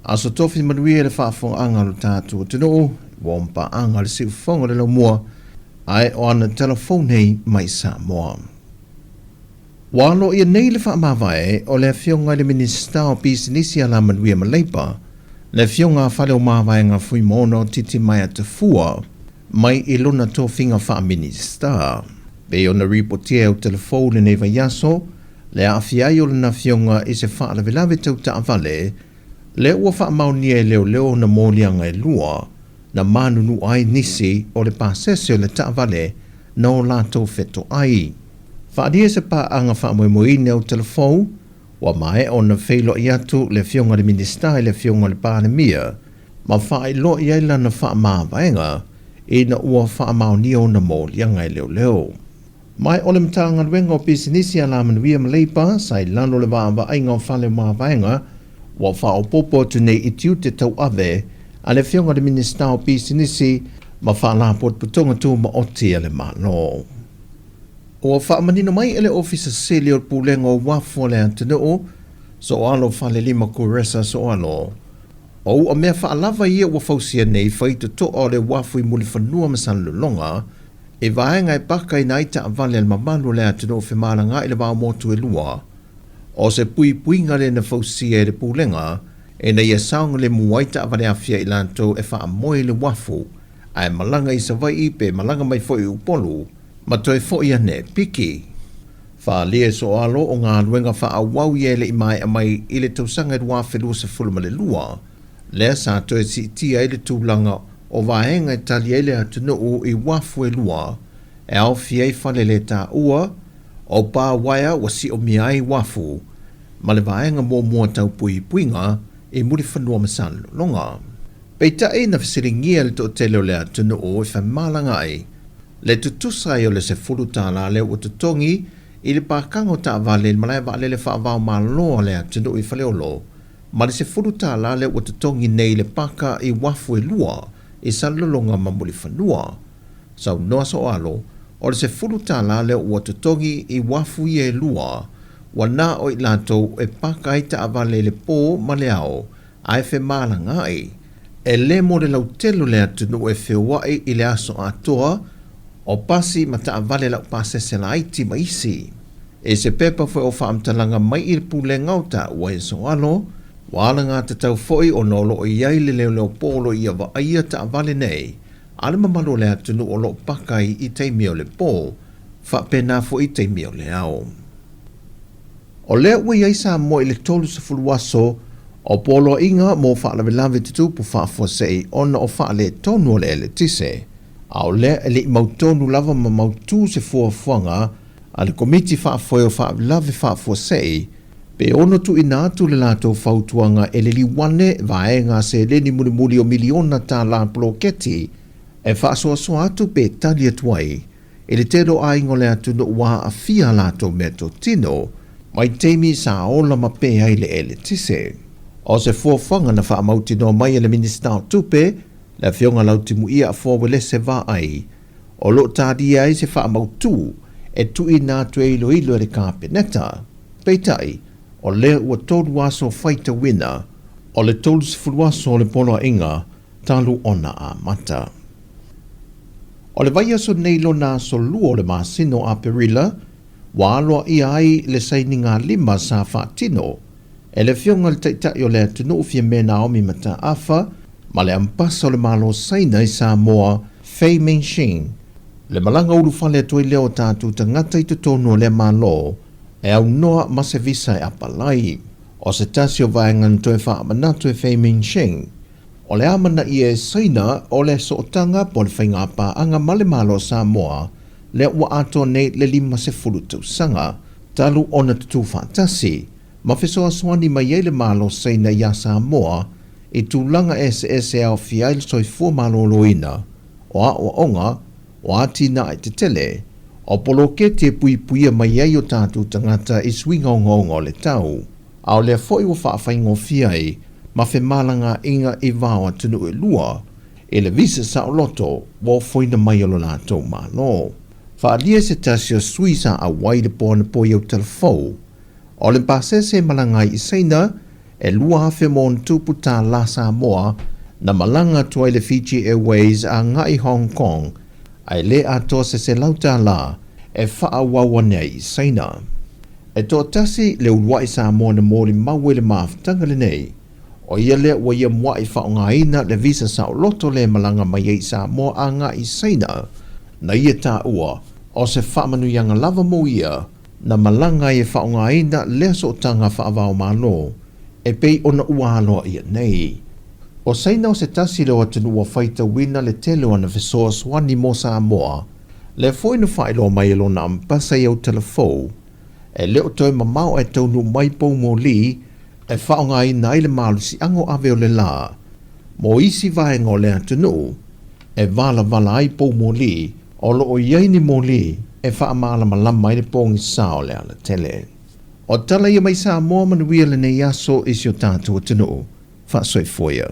Aso tofi manuia le whaafonga lo tātua tino, wampa anga le siufonga le lo mua, ai o ana telefone hei mai Sāmoa. Walo ia nei le whaamawai o le fionga le minista o pisinisi ala manuia maleipa, le fionga whale o mawai ngā fui mono titi mai a te fua, mai I lona tō whinga wha minista. Pe ona ripotia o telefone nei vai yaso, le awhiai o lena fionga I se wha lawe tau ta avale, le ua wha maunia leo na mōlianga lua, na manunu ai nisi o le pasese o le ta avale, na o lato feto ai. Whaadia se pa anga wha moimoine o telefone, wa mai o na wheilo I atu le fionga le minista le fionga le pānemia, ma wha ilo I aila na wha māwaenga, I na ua wha maunia o na mōlianga leo. Mai o le mtanga ruenga o pisinisi ala manuia maleipa, sai lano le waava ainga o whale māwaenga, wa wha o popo tu nei I tiu te tau ave, a le fionga le minista o pisinisi, ma wha la pot putonga tu ma oti ale malo. O wha manino mai ele ofisa seli o pulenga o wafo le antaneo, so alo whale lima kuresa so alo. O mea wha alava ia wa fausia nei whaita to o le wafu I muli whanua masan lulonga, e vaenga paka I naita avale al mamalu le atano whemana ngā ile wā motu e lua. O se pui nga le na fausia e le pulenga, e na ia saunga le muaita avale afia I lanto e wha amoe le wafu, ai malanga I savai pe malanga mai foi upolu, ma toi foi ane piki. Wha lia so alo o ngā luenga wha awau iele I mai a mai I le tausanga I wawhelua se fulma le lua, lea sa toi si tia I le tūlanga o vaenga I tali ele atunu I wafu e lua, e au fiei whale le tā ua, o pā waia wa si o miai wafu, ma le vaenga mō mua tau puinga I muri whanua masan longa. Peita e na whasiringia le to tele o le atunu o I whamalanga ai, le tutusai o le se furu tāla le o tutongi I le pākango tā vale malai vale le whaavao māloa le atunu I whaleolo, ma le se furu tāla le o tutongi nei le paka I wafu e lua, I salolonga mamuli whanua. Sau noa so alo, o le se furu tāla le o tutongi I wafu I e lua, wa nā o I lato e paka I ta avale le pō ma le ao, ai whe mālanga ai, e le mo le lautelu le atunu e whiwai I le aso atoa, o pasi ma ta avale lau pasese la aiti ma isi. E se pepa fwe o whaamtalanga mai I le pule ngauta ua e so alo, wala ngā te tau foi o nolo o iai le leo polo I awa aia ta avale nei, ale mamalo le atunu o lo pakai I teimi o le pō, wha pena fo I teimi o le ao. O lea ua iai Sāmoa I le tolu sa fuluaso, o polo inga mo wha lawe te tupu wha fosei ona o wha le tonu o le ele tise, a o lea ele I mautonu lava ma mautu se fuafuanga, a le komiti wha foe o wha lawe wha fosei, pe ono tu ina atu le lato fautuanga e le liwane vaenga se leni muli o miliona ta la ploketi, e wha soa atu pe talia tuai, e le tero aingo le atu no ua a fia lato meto tino, mai teimi sa ola ma pe ai le ele tise. O se fuafanga na wha amauti no mai le minista o tupe, le fionga lautimu ia a fōwele se va ai, o lo tādi ai se wha amautu, e tu ina atu e ilo le kāpeneta, peitai, o le ua tolu aso fighter winner, o le tolu sifuruaso o le polo inga, talu ona a mata. O le vai aso neilo na so luo le masino a perila, wa aloa I ai le saininga lima sa whaatino, e le fionga le taitai o le atunu ufia mena omi mata afa, ma le ampasa o le malo saina I Sāmoa Fei Mengshing, le malanga ulu whale atoi leo tātu tangata I tutonu o le malo, e au noa ma se visa e apalai, o se tasi o vaengan toe wha amanatu e Fei Mengshing, o le amana I e saina o le sootanga po le whainga pa anga male malo Sāmoa, le ua ato nei le lima se fulu tausanga, talu ona tutu whaatasi, ma whesoa soani mai e le malo saina ia Sāmoa, I tūlanga SS au fiail soi fua malo loina, o a o onga, o a tina ai te tele, o polo ke te puia mai ai o tātu tangata I swinga o ngongo le tau, au lea foi o whaafaingo fiai, ma whe malanga inga I vawa tunu e lua, e le visa sa o loto, wo foina mai o lo lato malo. Whaalia se tasio suisa a waile pōna po iau telefou, o le pasese malangai I seina, e lua hafe mo tupu Tala Samoa na malanga tua le Fiji Airways a ngai Hong Kong ai le a Tasesa Lam Sam e faa wawa nei saina. E tō tasi le uwai Samoa na mōri mawele maafutanga le nei, o ia lea wa ia mwai whao ngā ina le visa sa o loto le malanga mai ei Samoa a ngā i saina, na ia tā ua, o se whamanu yanga lava mo ia, na malanga i whao ngā ina lea so tanga whaavao malo, e pei ona ua aloa ia nei. O saina o se tasi leo atunu ua whaita wina le telo ana fesoa swani mo Samoa, le foinu whaelo mai alo na ampasa i au telefou, e leo toi mamau e taunu mai pou mo li, e whao ngā ina i le malu si ango ave o le la, mo isi vae ngō le atunu, e vala ai pou mo li, o lo o iaini mo li, e wha amala malama i le pōngi sao le ala tele. O tala ia mai Samoa manuia le nei aso isi o tātua atunu, wha soi foia.